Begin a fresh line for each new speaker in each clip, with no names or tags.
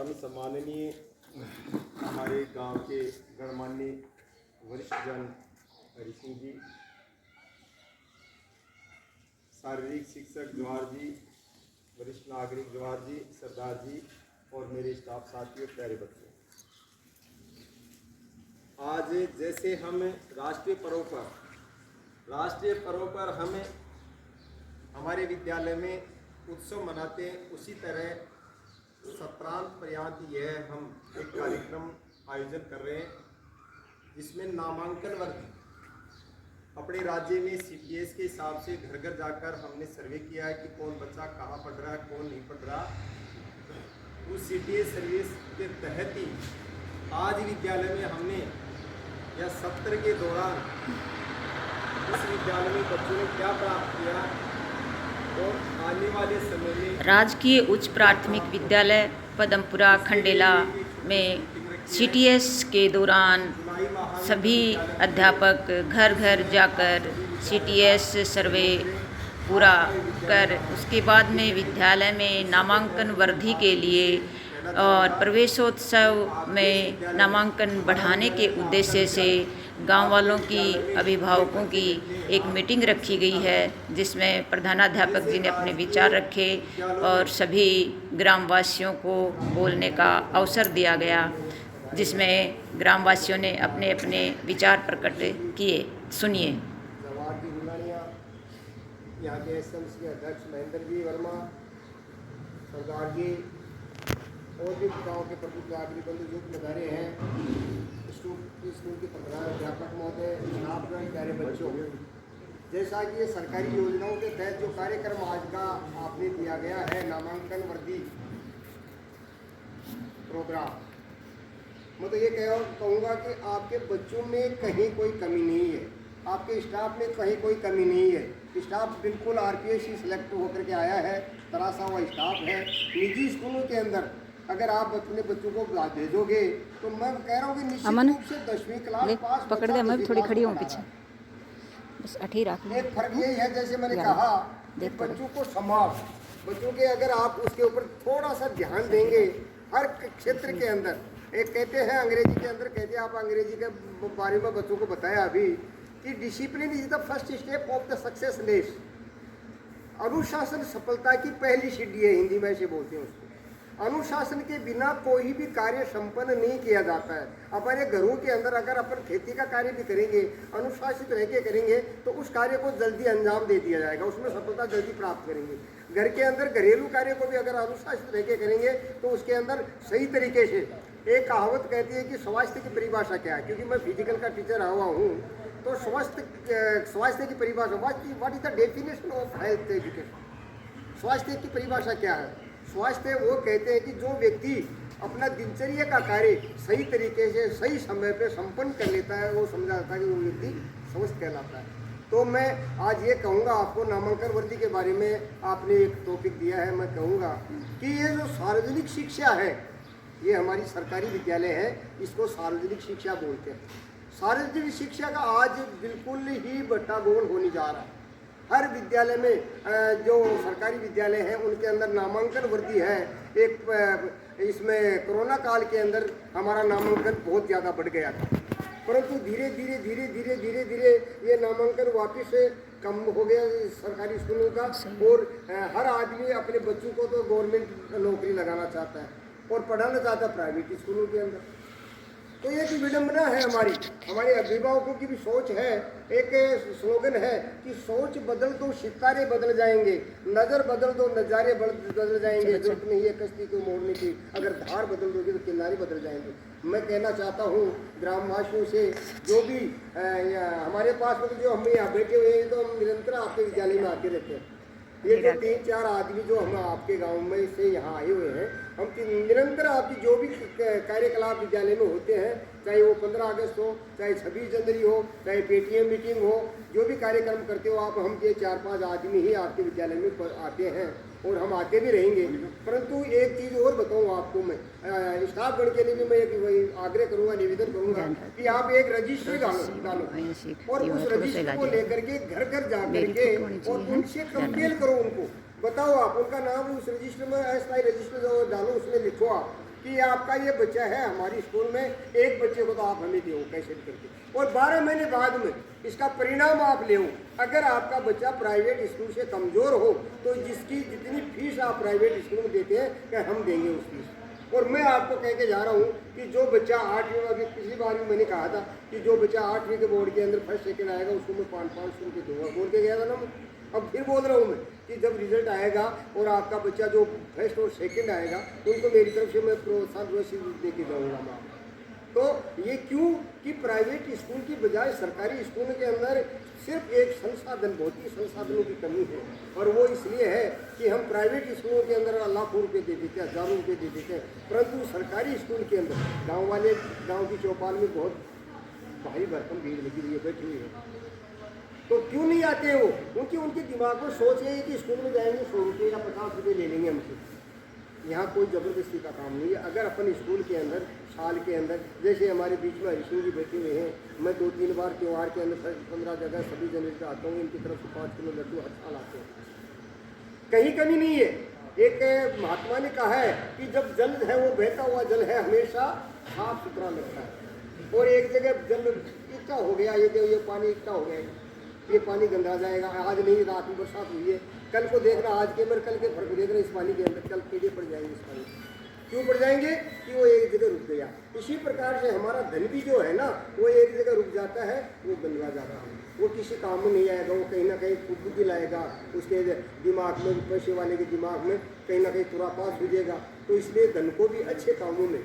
परम सम्माननीय हमारे गांव के गणमान्य वरिष्ठ जन हरि सिंह जी, शारीरिक शिक्षक जवाहर जी, वरिष्ठ नागरिक जवाहर जी, सरदार जी और मेरे स्टाफ साथियों, प्यारे बच्चों, आज जैसे हम राष्ट्रीय पर्व पर हम हमारे विद्यालय में उत्सव मनाते हैं, उसी तरह सत्रांत पर्यंत यह हम एक कार्यक्रम आयोजन कर रहे हैं जिसमें नामांकन वर्ग अपने राज्य में CTS के हिसाब से घर घर जाकर हमने सर्वे किया है कि कौन बच्चा कहाँ पढ़ रहा है, कौन नहीं पढ़ रहा। उस CTS सर्विस के तहत ही आज विद्यालय में हमने या सत्र के दौरान इस विद्यालय में बच्चों ने क्या प्राप्त किया और आने वाले समय में
राजकीय उच्च प्राथमिक विद्यालय पदमपुरा खंडेला में CTS के दौरान सभी अध्यापक घर घर जाकर CTS सर्वे पूरा कर उसके बाद में विद्यालय में नामांकन वृद्धि के लिए और प्रवेशोत्सव में नामांकन बढ़ाने के उद्देश्य से गांव वालों की, अभिभावकों की एक मीटिंग रखी गई है जिसमें प्रधानाध्यापक जी ने अपने विचार रखे और सभी ग्रामवासियों को बोलने का अवसर दिया गया, जिसमें ग्रामवासियों ने अपने अपने विचार प्रकट किए। सुनिए।
यहाँ के SMC के अध्यक्ष महेंद्र जी वर्मा, सरदार जी और भी गाँव के प्रमुख नागरिक बंधु जो पधारे हैं, स्कूल के प्रधानाध्यापक महोदय, छात्र, प्यारे बच्चों, जैसा कि ये सरकारी योजनाओं के तहत जो कार्यक्रम आज का आपने दिया गया है नामांकन वृद्धि प्रोग्राम, मैं तो ये कहूँगा कि आपके बच्चों में कहीं कोई कमी नहीं है, आपके स्टाफ में कहीं कोई कमी नहीं है। स्टाफ बिल्कुल RPSC सेलेक्ट होकर के आया है, तरासा हुआ स्टाफ है। निजी स्कूलों के अंदर अगर आप अपने बच्चों को भेजोगे तो मैं कह रहा हूँ कि निश्चित रूप से 10वीं क्लास पास
पकड़ दे, मैं थोड़ी खड़ी हूँ पीछे, बस अठी रख।
एक फर्क यही है, जैसे मैंने कहा कि बच्चों को समाज, बच्चों के अगर आप उसके ऊपर थोड़ा सा ध्यान देंगे हर क्षेत्र के अंदर, एक कहते हैं अंग्रेजी के अंदर कहते हैं, आप अंग्रेजी के बारे में बच्चों को बताया अभी कि discipline is the first step of the successness. अनुशासन सफलता की पहली सीढ़ी है, हिंदी में ऐसे बोलते हैं उसको। अनुशासन के बिना कोई भी कार्य संपन्न नहीं किया जाता है। हमारे घरों के अंदर अगर अपन खेती का कार्य भी करेंगे, अनुशासित रह के करेंगे तो उस कार्य को जल्दी अंजाम दे दिया जाएगा, उसमें सफलता जल्दी प्राप्त करेंगे। घर के अंदर घरेलू कार्य को भी अगर अनुशासित रह के करेंगे तो उसके अंदर सही तरीके से, एक कहावत कहती है कि स्वास्थ्य की परिभाषा क्या है, क्योंकि मैं फिजिकल का टीचर रहा हुआ हूँ, तो स्वास्थ्य की परिभाषा, what is the definition of health education. स्वास्थ्य की परिभाषा क्या है? स्वास्थ्य वो कहते हैं कि जो व्यक्ति अपना दिनचर्या का कार्य सही तरीके से सही समय पे संपन्न कर लेता है, वो समझा जाता है कि वो व्यक्ति स्वस्थ कहलाता है। तो मैं आज ये कहूँगा आपको, नामांकन वृद्धि के बारे में आपने एक टॉपिक दिया है, मैं कहूँगा कि ये जो सार्वजनिक शिक्षा है, ये हमारी सरकारी विद्यालय है, इसको सार्वजनिक शिक्षा बोलते हैं। सार्वजनिक शिक्षा का आज बिल्कुल ही बट्टाबोल होने जा रहा है। हर विद्यालय में जो सरकारी विद्यालय हैं उनके अंदर नामांकन वृद्धि है। एक इसमें कोरोना काल के अंदर हमारा नामांकन बहुत ज़्यादा बढ़ गया था, परंतु धीरे धीरे ये नामांकन वापस से कम हो गया सरकारी स्कूलों का, और हर आदमी अपने बच्चों को तो गवर्नमेंट नौकरी लगाना चाहता है और पढ़ाना चाहता है प्राइवेट स्कूलों के अंदर। तो ये भी विडम्बना है हमारे अभिभावकों की भी सोच है। एक स्लोगन है कि सोच बदल दो सितारे बदल जाएंगे, नज़र बदल दो नज़ारे बदल जाएंगे, जरूरत नहीं है कश्ती को मोड़ने की, अगर धार बदल दोगे तो किनारे बदल जाएंगे। मैं कहना चाहता हूँ ग्रामवासियों से, जो भी हमारे पास मतलब जो हम यहाँ बैठे हुए हैं, तो हम निरंतर आपके विद्यालय में आते रहते हैं। ये जो 3-4 आदमी जो हम आपके गांव में से यहाँ आए हुए हैं, हम निरंतर आपकी जो भी कार्यकलाप विद्यालय में होते हैं, चाहे वो 15 अगस्त हो, चाहे 26 जनवरी हो, चाहे पेटीएम मीटिंग हो, जो भी कार्यक्रम करते हो आप, हम ये 4-5 आदमी ही आपके विद्यालय में आते हैं और हम आते भी रहेंगे। परंतु एक चीज़ और बताऊँ आपको मैं, स्टाफगण के लिए भी मैं एक आग्रह करूँगा, निवेदन करूँगा कि आप एक रजिस्टर डालो और उस रजिस्टर को लेकर के घर घर जा करके और उनसे कंपेयर करो, उनको बताओ, आप उनका नाम उस रजिस्टर में अस्थायी रजिस्टर डालो, उसमें लिखो आप कि आपका ये बच्चा है हमारी स्कूल में, एक बच्चे को तो आप हमें दो कैसे भी करके, और 12 महीने बाद में इसका परिणाम आप ले। अगर आपका बच्चा प्राइवेट स्कूल से कमज़ोर हो तो जिसकी जितनी फीस आप प्राइवेट स्कूल में देते हैं कि हम देंगे उस फीस। और मैं आपको कह के जा रहा हूँ कि जो बच्चा 8वीं में, अभी पिछली बार भी मैंने कहा था कि जो बच्चा 8वीं के बोर्ड के अंदर फर्स्ट सेकंड आएगा उसको मैं 500 रुपये दूंगा, बोल के गया था ना मैं। अब फिर बोल रहा हूँ मैं कि जब रिजल्ट आएगा और आपका बच्चा जो फर्स्ट और सेकंड आएगा तो उनको मेरी तरफ से मैं प्रोत्साहन राशि दे के जाऊँगा मैं। तो ये क्यों कि प्राइवेट स्कूल की बजाय सरकारी स्कूल के अंदर सिर्फ एक संसाधन, भौतिक संसाधनों की कमी है, और वो इसलिए है कि हम प्राइवेट स्कूलों के अंदर लाखों रुपए दे देते हैं, हज़ारों रुपये दे देते हैं, परंतु सरकारी स्कूल के अंदर गांव की चौपाल में बहुत भारी भरकम भीड़ लगी हुई है, बैठी हुई है। तो क्यों नहीं आते वो? क्योंकि उनके दिमाग में सोच है कि स्कूल में जाएंगे 100 रुपये या 50 रुपये ले लेंगे हमसे। यहाँ कोई ज़बरदस्ती का काम नहीं है। अगर अपन स्कूल के अंदर साल के अंदर, जैसे हमारे बीच में हरी सिंह जी बैठे हुए हैं, मैं 2-3 बार त्यौहार के अंदर 15 जगह सभी जनवरी का आता हूँ, इनकी तरफ से 5 किलो लड्डू हर साल आते हैं, कहीं कमी नहीं है। एक महात्मा ने कहा है कि जब जल है वो बहता हुआ जल है, हमेशा साफ सुथरा लगता है, और एक जगह जल इकट्ठा हो गया, ये पानी इकट्ठा हो गया, ये पानी गंदा जाएगा। आज नहीं, रात में बरसात हुई है, कल को देखना, आज के अंदर कल के फर्क देखना, इस पानी के अंदर कल कीड़े पड़ जाएंगे इस पानी। क्यों पड़ जाएंगे? कि वो एक जगह रुक गया। इसी प्रकार से हमारा धन भी जो है ना, वो एक जगह रुक जाता है, वो गंदा जाता है, वो किसी काम में नहीं आएगा, वो कहीं ना कहीं खुद लाएगा, उसके दिमाग में, पैसे वाले के दिमाग में कहीं ना कहीं तुरापास हो। तो इसलिए धन को भी अच्छे कामों में,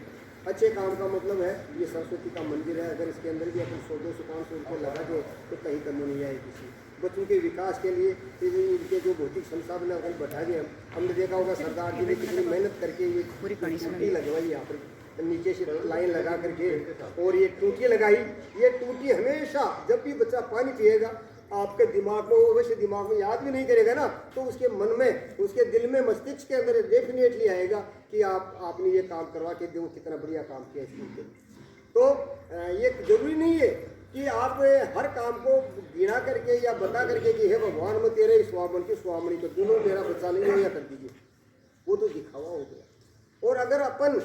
अच्छे काम का मतलब है ये सरस्वती का मंदिर है, अगर इसके अंदर भी अपन 100-200-500 रुपये लगा दें तो कहीं कमी नहीं आए किसी बच्चों के विकास के लिए। इनके जो भौतिक संसाधन अगर बढ़ा दें, हमने देखा होगा सरदार जी ने कितनी मेहनत करके ये टूटी लगवाई, यहाँ पर नीचे से लाइन लगा करके, और ये टूटी लगाई। ये टूटी हमेशा जब भी बच्चा पानी पिएगा आपके दिमाग में, वो वैसे दिमाग में याद भी नहीं करेगा ना, तो उसके मन में, उसके दिल में, मस्तिष्क के अंदर डेफिनेटली आएगा कि आपने ये काम करवा के देखो कितना बढ़िया काम किया स्कूल के। तो ये जरूरी नहीं है कि आप हर काम को गिना करके या बता करके कि हे भगवान मैं तेरे स्वामन की स्वामनी कर दूँ, मेरा बच्चा नहीं हो या कर दीजिए, वो तो दिखावा हो गया। और अगर अपन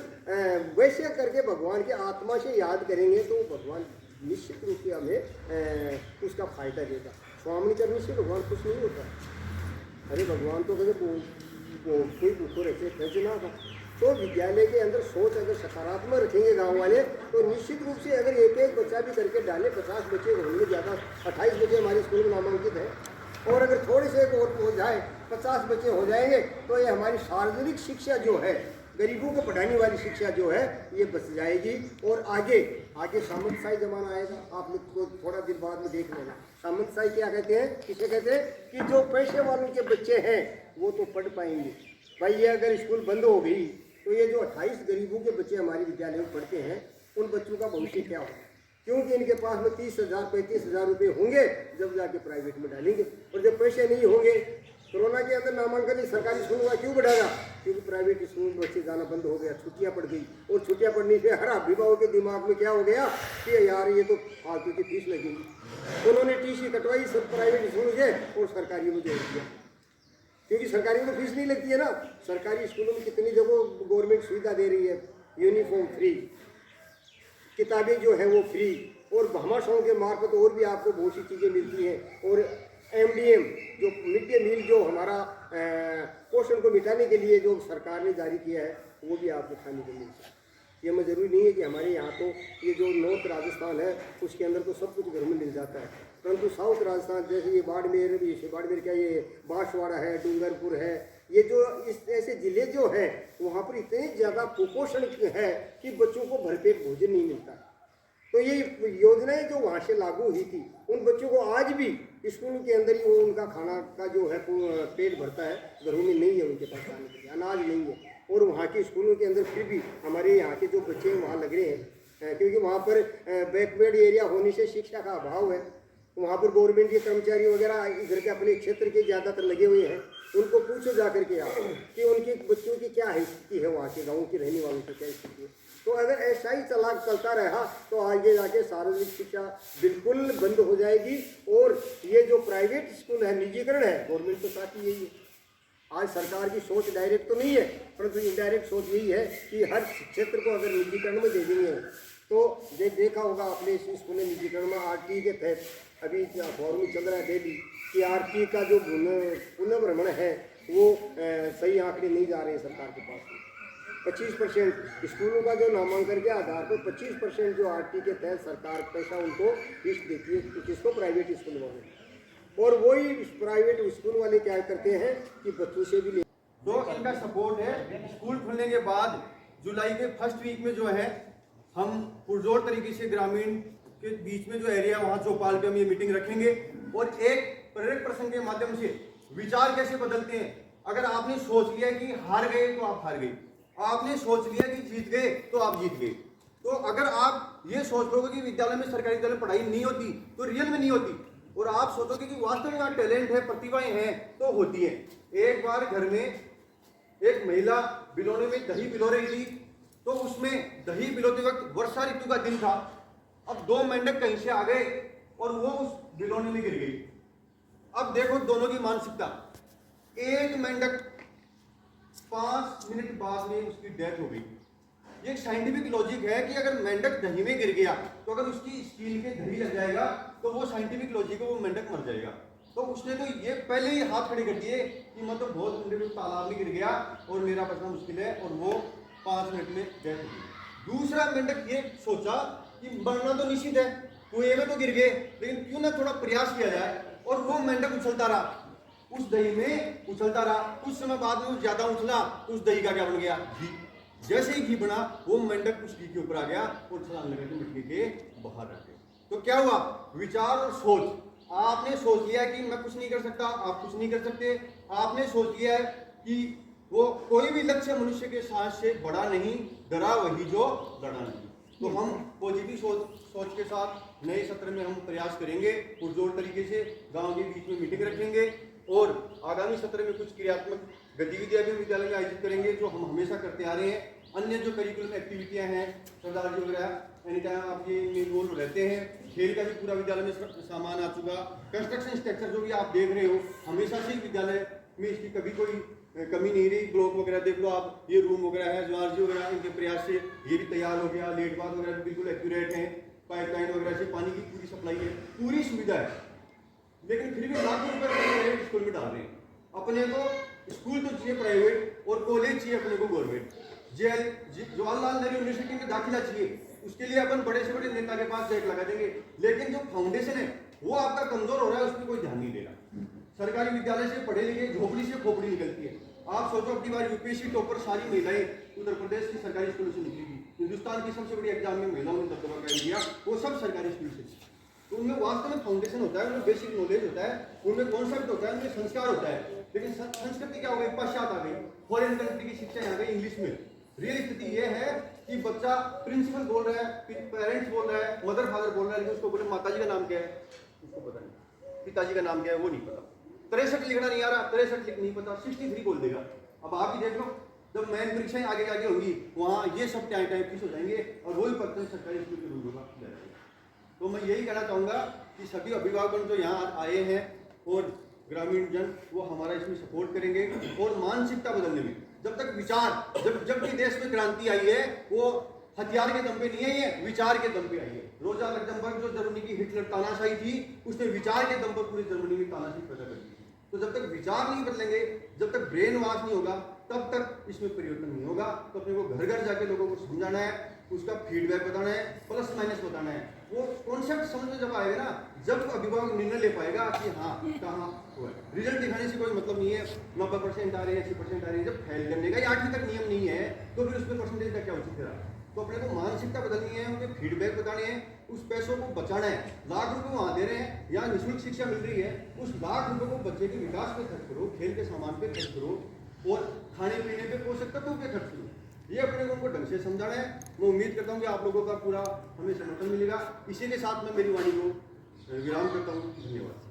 वैसे करके भगवान की आत्मा से याद करेंगे तो भगवान निश्चित रूप से हमें उसका फायदा देगा। स्वामी करने से भगवान खुश नहीं होता। अरे भगवान तो कहे कोई भूखो रखे कैसे ना था। तो विद्यालय के अंदर सोच अगर सकारात्मक रखेंगे गांव वाले तो निश्चित रूप से अगर एक बच्चा भी करके डाले, 50 बच्चे होंगे, ज़्यादा 28 बच्चे हमारे स्कूल में नामांकित है, और अगर थोड़े से और हो जाए 50 बच्चे हो जाएंगे तो ये हमारी सार्वजनिक शिक्षा जो है, गरीबों को पढ़ाने वाली शिक्षा जो है, ये बच जाएगी। और आगे सामंतशाही जमाना आएगा। आप लोग को थोड़ा दिन बाद में देख लेना सामंतशाही क्या कहते हैं, किसे कहते हैं कि जो पैसे वालों के बच्चे हैं वो तो पढ़ पाएंगे। भाई ये अगर स्कूल बंद हो गई तो ये जो 28 गरीबों के बच्चे हमारे विद्यालय में पढ़ते हैं उन बच्चों का भविष्य क्या होगा? क्योंकि इनके पास में 30,000-35,000 रुपये होंगे जब जाके प्राइवेट में डालेंगे, और जब पैसे नहीं होंगे। कोरोना के अंदर नामांकन सरकारी स्कूलों का क्यों बढ़ाया? क्योंकि प्राइवेट स्कूल में बच्चे जाना बंद हो गया, छुट्टियां पड़ गई, और छुट्टियां पड़ने से हर अभिभावक के दिमाग में क्या हो गया कि यार ये तो फालतू की फीस लगेगी। उन्होंने टीसी कटवाई सब प्राइवेट स्कूल से और सरकारी में जोड़ दिया, क्योंकि सरकारी में फीस नहीं लगती है ना। सरकारी स्कूलों में कितनी जगह गवर्नमेंट सुविधा दे रही है, यूनिफॉर्म फ्री, किताबें जो है वो फ्री, और भामाशाहों के मार्फत और भी आपको बहुत सी चीज़ें मिलती हैं। और MDM जो मिड डे मील जो हमारा पोषण को मिटाने के लिए जो सरकार ने जारी किया है वो भी आपको खाने को मिलता है। ये में ज़रूरी नहीं है कि हमारे यहाँ तो ये जो नॉर्थ राजस्थान है उसके अंदर तो सब कुछ घर में मिल जाता है, परंतु साउथ राजस्थान जैसे ये बाड़मेर क्या ये बांसवाड़ा है, डूंगरपुर है, ये जो इस ऐसे ज़िले जो हैं वहाँ पर इतने ज़्यादा कुपोषण है कि बच्चों को भरपेट भोजन नहीं मिलता। तो ये योजनाएं जो वहाँ से लागू हुई थी उन बच्चों को आज भी स्कूल के अंदर ही वो उनका खाना का जो है पेट भरता है, घरों में नहीं है उनके पास खाने के लिए अनाज नहीं है। और वहाँ के स्कूलों के अंदर फिर भी हमारे यहाँ के जो बच्चे हैं वहाँ लग रहे हैं, क्योंकि वहाँ पर बैकवर्ड एरिया होने से शिक्षा का अभाव है। वहाँ पर गवर्नमेंट के कर्मचारी वगैरह इधर के अपने क्षेत्र के ज़्यादातर लगे हुए हैं। उनको पूछो जा करके आप कि उनके बच्चों की क्या स्थिति है, वहाँ के गाँव के रहने वालों की क्या स्थिति है। तो अगर ऐसा ही चलता रहा तो आगे जाके सार्वजनिक शिक्षा बिल्कुल बंद हो जाएगी। और ये जो प्राइवेट स्कूल है, निजीकरण है, गवर्नमेंट तो चाहती यही है। आज सरकार की सोच डायरेक्ट तो नहीं है, परंतु इनडायरेक्ट सोच यही है कि हर क्षेत्र को अगर निजीकरण में दे देंगे तो देखा होगा आपने इस स्कूल में निजीकरण में RT के तहत अभी फॉर्म चल रहा है डेली कि RT का जो पुनर्भ्रमण है वो सही आंकड़े नहीं जा रहे हैं सरकार के पास। 25% स्कूलों का जो नामांकन के आधार पर 25% जो RT के तहत सरकार पैसा उनको किस्त देती है किसको, प्राइवेट स्कूल वाले, और वही प्राइवेट स्कूल वाले क्या करते हैं कि बच्चों से भी ले।
तो इनका सपोर्ट है। स्कूल खुलने के बाद जुलाई के फर्स्ट वीक में जो है हम पुरजोर तरीके से ग्रामीण के बीच में जो एरिया वहाँ चौपाल पे हम ये मीटिंग रखेंगे और एक प्रेरक प्रसंग के माध्यम से विचार कैसे बदलते हैं। अगर आपने सोच लिया कि हार गए तो आप हार गए, आपने सोच लिया कि जीत गए तो आप जीत गए। तो अगर आप ये सोच लोगे कि विद्यालय में, सरकारी विद्यालय में पढ़ाई नहीं होती तो रियल में नहीं होती, और आप सोचोगे कि वास्तव में यहाँ टैलेंट है, प्रतिभाएं हैं तो होती है। एक बार घर में एक महिला बिलोने में दही बिलो रही थी, तो उसमें दही बिलोते वक्त वर्षा ऋतु का दिन था। अब 2 मेंढक कहीं से आ गए और वो उस बिलोने में गिर गई। अब देखो दोनों की मानसिकता, एक मेंढक 5 मिनट बाद में उसकी डेथ हो गई। ये एक साइंटिफिक लॉजिक है कि अगर मेंढक दही में गिर गया तो अगर उसकी स्टील के दही लग जाएगा तो वो साइंटिफिक लॉजिक है, वो मेंढक मर जाएगा। तो उसने तो ये पहले ही हाथ खड़े कर दिए कि मतलब बहुत ऊंडे तालाब में गिर गया और मेरा बचना मुश्किल है, और वो 5 मिनट में डेथ हो गई। दूसरा मेंढक ये सोचा कि मरना तो निश्चित है, कुएं में तो गिर गए, लेकिन क्यों ना थोड़ा प्रयास किया जाए, और वो मेंढक उछलता रहा, उस दही में उछलता रहा। कुछ समय बाद में वो ज्यादा उछला तो उस दही का क्या बन गया, घी। जैसे ही घी बना वो मेंढक उस घी के ऊपर आ गया और छलांग लगा के मिट्टी के बाहर रख गया। तो क्या हुआ, विचार और सोच। आपने सोच लिया कि मैं कुछ नहीं कर सकता, आप कुछ नहीं कर सकते। आपने सोच लिया है कि वो कोई भी लक्ष्य मनुष्य के साथ से बड़ा नहीं, डरा वही जो लड़ा नहीं। तो हम पॉजिटिव सोच के साथ नए सत्र में हम प्रयास करेंगे, पुरजोर तरीके से गांव के बीच में मीटिंग रखेंगे और आगामी सत्र में कुछ क्रियात्मक गतिविधियां भी विद्यालय में आयोजित करेंगे जो हम हमेशा करते आ रहे हैं। अन्य जो करिकुलम एक्टिविटियां हैं, सरदार जी वगैरह एनी टाइम आप ये इन्वॉल्व रहते हैं। खेल का भी पूरा विद्यालय में सामान आ चुका। कंस्ट्रक्शन स्ट्रक्चर जो भी आप देख रहे हो, हमेशा से ही विद्यालय में इसकी कभी कोई कमी नहीं रही। ब्लॉक वगैरह देख लो आप, ये रूम वगैरह है, जवार जी वगैरह इनके प्रयास से ये भी तैयार हो गया। लेट बाथ वगैरह भी बिल्कुल एक्यूरेट है, पाइपलाइन वगैरह से पानी की पूरी सप्लाई है, पूरी सुविधा है। लेकिन फिर भी लाखों रुपए प्राइवेट स्कूल में डाल रहे हैं। अपने को स्कूल तो चाहिए प्राइवेट और कॉलेज चाहिए अपने को गवर्नमेंट। जवाहरलाल नेहरू यूनिवर्सिटी में दाखिला चाहिए, उसके लिए अपन बड़े से बड़े नेता के पास चेक लगा देंगे, लेकिन जो फाउंडेशन है वो आपका कमजोर हो रहा है, उस पर कोई ध्यान नहीं दे रहा। सरकारी विद्यालय से पढ़े लिखे झोपड़ी से खोपड़ी निकलती है। आप सोचो अपनी बार यूपीएससी टॉपर सारी महिलाएं उत्तर प्रदेश की सरकारी स्कूलों से निकली थी। हिंदुस्तान की सबसे बड़ी एग्जाम में महिलाओं ने दबदबा कायम किया, वो सब सरकारी स्कूल से। तो उनमें वास्तव में फाउंडेशन होता है, उनमें बेसिक नॉलेज होता है, उनमें कॉन्सेप्ट होता है, उनमें संस्कार होता है। लेकिन संस्कृति क्या हो गई, पश्चात आ गई, फॉरेन कंट्री की शिक्षा आ गई इंग्लिश में। रियल स्थिति ये है कि बच्चा प्रिंसिपल बोल रहा है, पेरेंट्स बोल रहा है, मदर फादर बोल रहा है, लेकिन उसको बोले माताजी का नाम क्या है उसको पता नहीं, पिताजी का नाम क्या है वो नहीं पता, 63 लिखना नहीं आ रहा, 63 नहीं पता, 63 बोल देगा। अब आप ही देख लो, जब मैन परीक्षाएं आगे आगे होंगी वहाँ ये सब टाइप फिक्स हो जाएंगे और वही पर्सन सरकारी स्कूल के रूल होगा। तो मैं यही कहना चाहूँगा कि सभी अभिभावक जो यहाँ आए हैं और ग्रामीण जन वो हमारा इसमें सपोर्ट करेंगे। और मानसिकता बदलने में जब तक विचार, जब भी देश में क्रांति आई है वो हथियार के दम पे नहीं आई है, विचार के दम पे आई है। रोजा लग्जमबर्ग जो जर्मनी की हिटलर तानाशाही थी, उसने विचार के दम पर पूरी जर्मनी में तानाशाही पैदा कर दी। तो जब तक विचार नहीं बदलेंगे, जब तक ब्रेन वॉश नहीं होगा, तब तक इसमें परिवर्तन नहीं होगा। तो अपने को घर घर जाके लोगों को समझाना है, उसका फीडबैक बताना है, प्लस माइनस बताना है। वो कॉन्सेप्ट समझ में जब आएगा ना, जब अभिभावक निर्णय ले पाएगा कि हाँ कहाँ हुआ है। रिजल्ट दिखाने से कोई मतलब नहीं है, 90% आ रहे हैं, 80% आ रहे हैं। जब फेल करने का 8वीं तक नियम नहीं है तो फिर उसमें परसेंटेज का क्या उचित करा। तो अपने को मानसिकता बदलनी है, उनके फीडबैक बताने हैं, उस पैसों को बचाना है। लाख रुपए वहाँ दे रहे हैं, यहाँ निःशुल्क शिक्षा मिल रही है, उस लाख रुपए को बच्चे के विकास पे खर्च करो, खेल के सामान पे खर्च करो और खाने पीने पे, पोषक तत्वों पे खर्च करो। ये अपने को उनको ढंग से समझाना है। मैं उम्मीद करता हूँ कि आप लोगों का पूरा हमें समर्थन मिलेगा। इसी के साथ मैं मेरी वाणी को विराम करता हूँ। धन्यवाद।